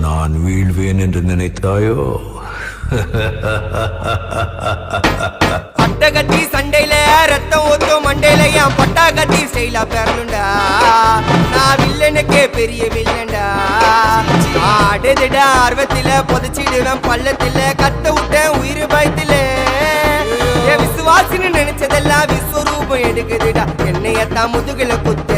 நான் வீழ்வேன் என்று நினைத்தாயோ? பட்டகத்தி சண்டையில ரத்தம் ஊத்தும் மண்டையில என் பட்டாகத்தி ஸ்டைலா பேரணுண்டா. நான் வில்லனுக்கே பெரிய வில்லன்டா. ஆடுதிட ஆர்வத்தில புதைச்சிடுவேன் பள்ளத்தில கத்த விட்டேன் உயிர் பயத்தில. என் விசுவாசின்னு நினைச்சதெல்லாம் விஸ்வரூபம் எடுக்குதுடா. என்னையத்தான் முதுகுல குத்த